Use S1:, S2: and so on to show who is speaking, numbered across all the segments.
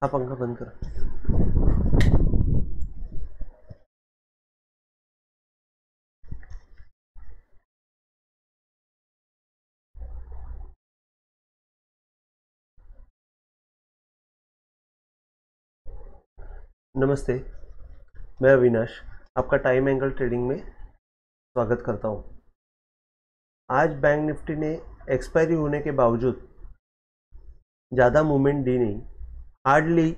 S1: हाँ, पंखा बंद कर। नमस्ते, मैं अविनाश आपका टाइम एंगल ट्रेडिंग में स्वागत करता हूँ। आज बैंक निफ्टी ने एक्सपायरी होने के बावजूद ज़्यादा मूवमेंट दी नहीं। हार्डली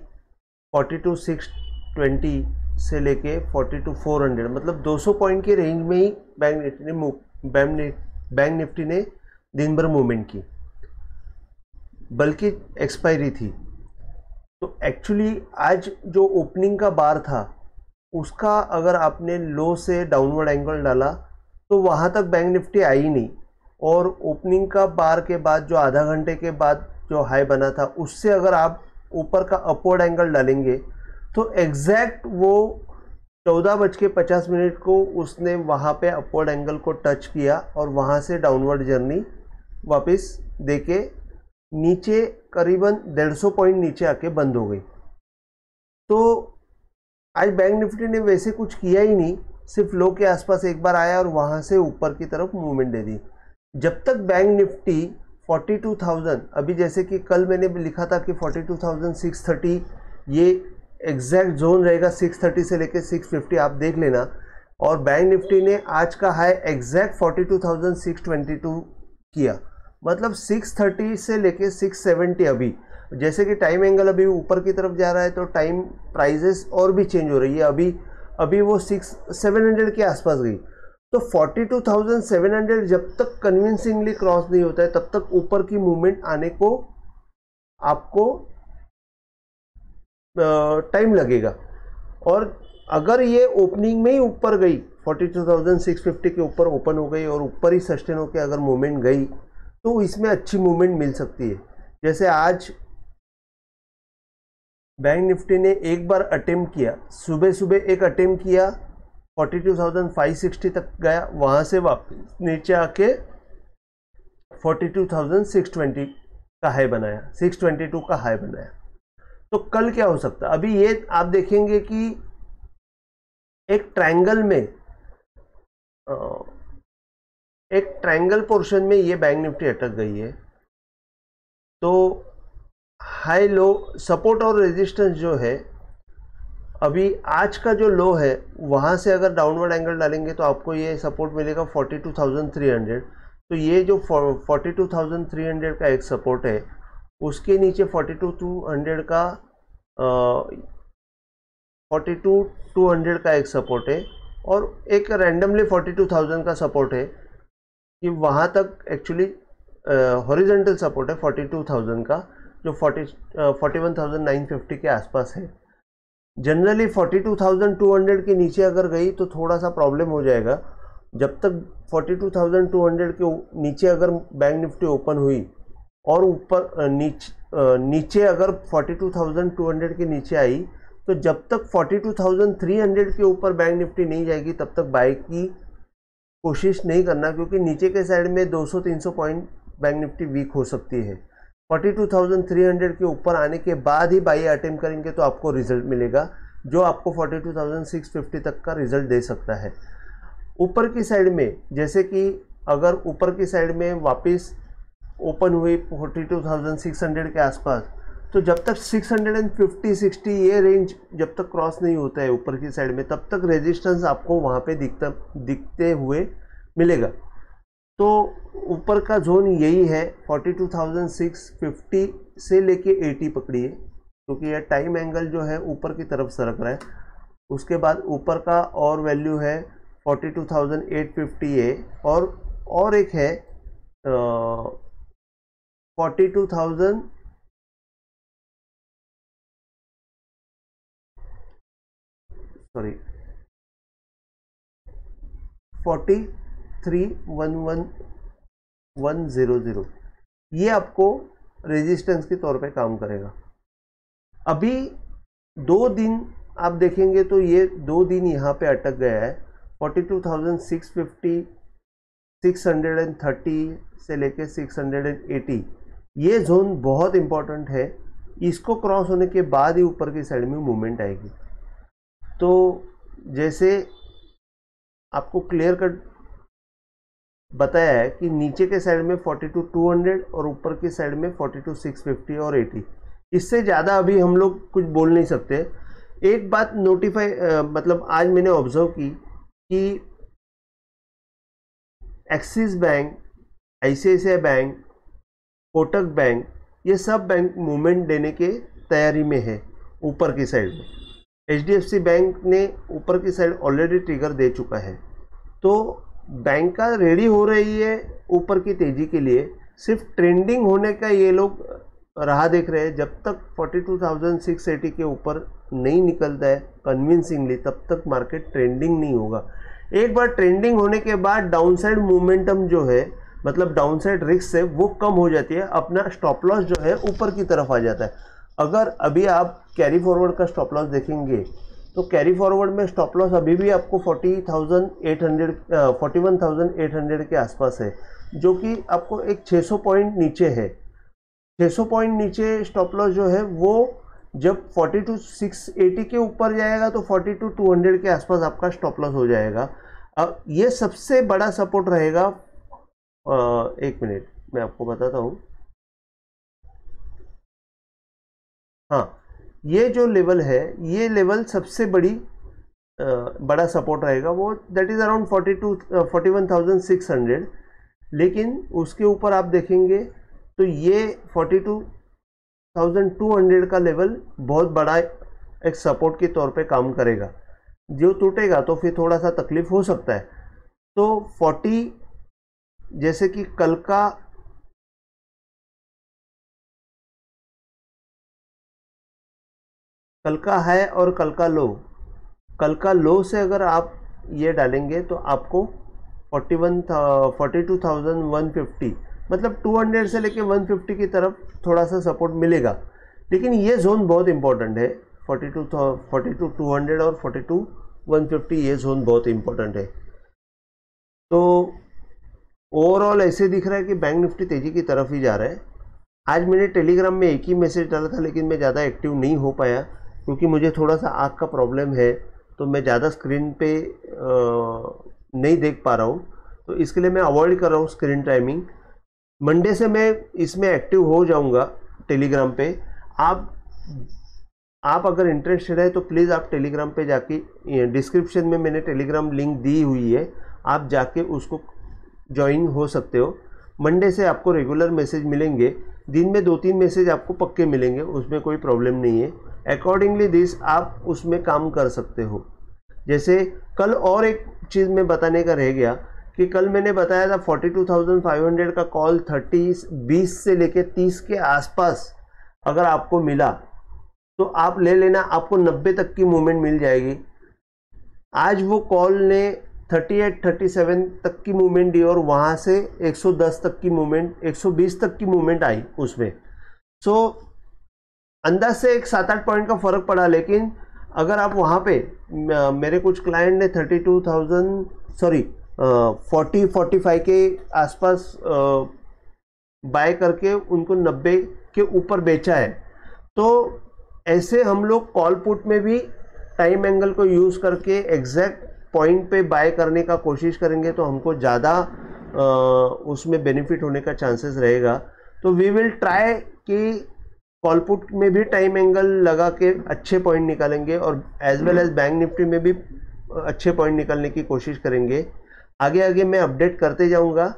S1: 42,620 से लेके 42,400 मतलब 200 पॉइंट के रेंज में ही बैंक निफ्टी ने दिन भर मूवमेंट की, बल्कि एक्सपायरी थी। तो एक्चुअली आज जो ओपनिंग का बार था उसका अगर आपने लो से डाउनवर्ड एंगल डाला तो वहाँ तक बैंक निफ्टी आई नहीं, और ओपनिंग का बार के बाद जो आधा घंटे के बाद जो हाई बना था उससे अगर आप ऊपर का अपवर्ड एंगल डालेंगे तो एग्जैक्ट वो 14:50 को उसने वहाँ पे अपवर्ड एंगल को टच किया और वहाँ से डाउनवर्ड जर्नी वापस देके नीचे करीबन 150 पॉइंट नीचे आके बंद हो गई। तो आज बैंक निफ्टी ने वैसे कुछ किया ही नहीं, सिर्फ लो के आसपास एक बार आया और वहाँ से ऊपर की तरफ मूवमेंट दे दी। जब तक बैंक निफ्टी 42,000, अभी जैसे कि कल मैंने लिखा था कि 42,630 ये एग्जैक्ट जोन रहेगा, 630 से लेके 650 आप देख लेना। और बैंक निफ्टी ने आज का हाई एग्जैक्ट 42,622 किया, मतलब 630 से लेके 670। अभी जैसे कि टाइम एंगल अभी ऊपर की तरफ जा रहा है तो टाइम प्राइजेस और भी चेंज हो रही है। अभी वो 700 के आसपास गई। तो 42,700 जब तक कन्विंसिंगली क्रॉस नहीं होता है तब तक ऊपर की मूवमेंट आने को आपको टाइम लगेगा। और अगर ये ओपनिंग में ही ऊपर गई, 42,650 के ऊपर ओपन हो गई और ऊपर ही सस्टेन होकर अगर मूवमेंट गई तो इसमें अच्छी मूवमेंट मिल सकती है। जैसे आज बैंक निफ्टी ने एक बार अटेम्प्ट किया, सुबह सुबह एक अटेम्प्ट किया, 42,560 तक गया, वहां से वापस नीचे आके 42,620 का हाई बनाया, 622 का हाई बनाया। तो कल क्या हो सकता है? अभी ये आप देखेंगे कि एक ट्रायंगल पोर्शन में ये बैंक निफ्टी अटक गई है। तो हाई लो सपोर्ट और रेजिस्टेंस जो है, अभी आज का जो लो है वहाँ से अगर डाउनवर्ड एंगल डालेंगे तो आपको ये सपोर्ट मिलेगा 42,300। तो ये जो 42,300 का एक सपोर्ट है, उसके नीचे 42,200 का 42,200 का एक सपोर्ट है, और एक रैंडमली 42,000 का सपोर्ट है कि वहाँ तक एक्चुअली हॉरिजॉन्टल सपोर्ट है 42,000 का, जो 41,950 के आसपास है। जनरली 42,200 के नीचे अगर गई तो थोड़ा सा प्रॉब्लम हो जाएगा। जब तक 42,200 के नीचे अगर बैंक निफ्टी ओपन हुई और ऊपर नीचे अगर 42,200 के नीचे आई, तो जब तक 42,300 के ऊपर बैंक निफ्टी नहीं जाएगी तब तक बाय की कोशिश नहीं करना, क्योंकि नीचे के साइड में 200-300 पॉइंट बैंक निफ्टी वीक हो सकती है। 42,300 के ऊपर आने के बाद ही बाई अटेम्प्ट करेंगे तो आपको रिजल्ट मिलेगा, जो आपको 42,650 तक का रिजल्ट दे सकता है। ऊपर की साइड में, जैसे कि अगर ऊपर की साइड में वापस ओपन हुई 42,600 के आसपास, तो जब तक 650-60 ये रेंज जब तक क्रॉस नहीं होता है ऊपर की साइड में, तब तक रेजिस्टेंस आपको वहाँ पे दिखते हुए मिलेगा। तो ऊपर का जोन यही है, 42,650 से लेके 80 पकड़िए, क्योंकि यह टाइम एंगल जो है ऊपर की तरफ सरक रहा है। उसके बाद ऊपर का और वैल्यू है 42,850 है, और एक है 42,000 सॉरी 43,11,100, ये आपको रेजिस्टेंस के तौर पे काम करेगा। अभी 2 दिन आप देखेंगे तो ये 2 दिन यहाँ पे अटक गया है, 42,650, 630 से लेके 680। ये जोन बहुत इंपॉर्टेंट है, इसको क्रॉस होने के बाद ही ऊपर की साइड में मूवमेंट आएगी। तो जैसे आपको क्लियर कट बताया है कि नीचे के साइड में 42,200 और ऊपर की साइड में 42,650 और 80, इससे ज़्यादा अभी हम लोग कुछ बोल नहीं सकते। एक बात मतलब आज मैंने ऑब्जर्व की कि axis bank, ICICI bank, Kotak bank, ये सब बैंक मूवमेंट देने के तैयारी में है ऊपर की साइड में। HDFC बैंक ने ऊपर की साइड ऑलरेडी ट्रिगर दे चुका है। तो बैंक का रेडी हो रही है ऊपर की तेजी के लिए, सिर्फ ट्रेंडिंग होने का ये लोग राह देख रहे हैं। जब तक 42,680 के ऊपर नहीं निकलता है कन्विंसिंगली, तब तक मार्केट ट्रेंडिंग नहीं होगा। एक बार ट्रेंडिंग होने के बाद डाउनसाइड मोमेंटम जो है, मतलब डाउनसाइड रिस्क है, वो कम हो जाती है, अपना स्टॉप लॉस जो है ऊपर की तरफ आ जाता है। अगर अभी आप कैरी फॉरवर्ड का स्टॉप लॉस देखेंगे तो कैरी फॉरवर्ड में स्टॉप लॉस अभी भी आपको 41,800 के आसपास है, जो कि आपको एक 600 पॉइंट नीचे है। 600 पॉइंट नीचे स्टॉप लॉस जो है वो जब 42,680 के ऊपर जाएगा तो 42,200 के आसपास आपका स्टॉप लॉस हो जाएगा। अब ये सबसे बड़ा सपोर्ट रहेगा। एक मिनट मैं आपको बताता हूँ। हाँ, ये जो लेवल है, ये लेवल सबसे बड़ा सपोर्ट रहेगा, वो दैट इज़ अराउंड 41,600। लेकिन उसके ऊपर आप देखेंगे तो ये 42,200 का लेवल बहुत बड़ा एक सपोर्ट के तौर पे काम करेगा। जो टूटेगा तो फिर थोड़ा सा तकलीफ हो सकता है। तो 40 जैसे कि कल का हाई और कल का लो से अगर आप ये डालेंगे तो आपको 42,150 मतलब 200 से लेके 150 की तरफ थोड़ा सा सपोर्ट मिलेगा। लेकिन ये जोन बहुत इंपॉर्टेंट है, 42,200 और 42,150, ये जोन बहुत इंपॉर्टेंट है। तो ओवरऑल ऐसे दिख रहा है कि बैंक निफ्टी तेजी की तरफ ही जा रहा है। आज मैंने टेलीग्राम में एक ही मैसेज डाला था, लेकिन मैं ज़्यादा एक्टिव नहीं हो पाया क्योंकि मुझे थोड़ा सा आँख का प्रॉब्लम है, तो मैं ज़्यादा स्क्रीन पे नहीं देख पा रहा हूँ। तो इसके लिए मैं अवॉइड कर रहा हूँ स्क्रीन टाइमिंग। मंडे से मैं इसमें एक्टिव हो जाऊँगा टेलीग्राम पे। आप अगर इंटरेस्टेड है तो प्लीज़ आप टेलीग्राम पे जाके, डिस्क्रिप्शन में मैंने टेलीग्राम लिंक दी हुई है, आप जाके उसको ज्वाइन हो सकते हो। मंडे से आपको रेगुलर मैसेज मिलेंगे, दिन में 2-3 मैसेज आपको पक्के मिलेंगे, उसमें कोई प्रॉब्लम नहीं है। अकॉर्डिंगली दिस आप उसमें काम कर सकते हो। जैसे कल और एक चीज़ में बताने का रह गया कि कल मैंने बताया था 42,500 का कॉल 20 से लेके 30 के आसपास अगर आपको मिला तो आप ले लेना, आपको 90 तक की मूवमेंट मिल जाएगी। आज वो कॉल ने 38-37 तक की मूवमेंट दी और वहाँ से 110 तक की मूवमेंट, 120 तक की मूवमेंट आई उसमें। सो अंदाज से एक 7-8 पॉइंट का फ़र्क पड़ा। लेकिन अगर आप वहाँ पे, मेरे कुछ क्लाइंट ने 40-45 के आसपास बाय करके उनको 90 के ऊपर बेचा है। तो ऐसे हम लोग कॉल पुट में भी टाइम एंगल को यूज़ करके एग्जैक्ट पॉइंट पे बाय करने का कोशिश करेंगे तो हमको ज़्यादा उसमें बेनिफिट होने का चांसेस रहेगा। तो वी विल ट्राई कि कॉल पुट में भी टाइम एंगल लगा के अच्छे पॉइंट निकालेंगे और as well as bank Nifty में भी अच्छे पॉइंट निकालने की कोशिश करेंगे। आगे मैं अपडेट करते जाऊंगा।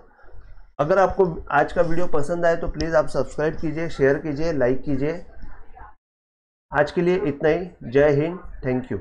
S1: अगर आपको आज का वीडियो पसंद आए तो प्लीज़ आप सब्सक्राइब कीजिए, शेयर कीजिए, लाइक कीजिए। आज के लिए इतना ही। जय हिंद, थैंक यू।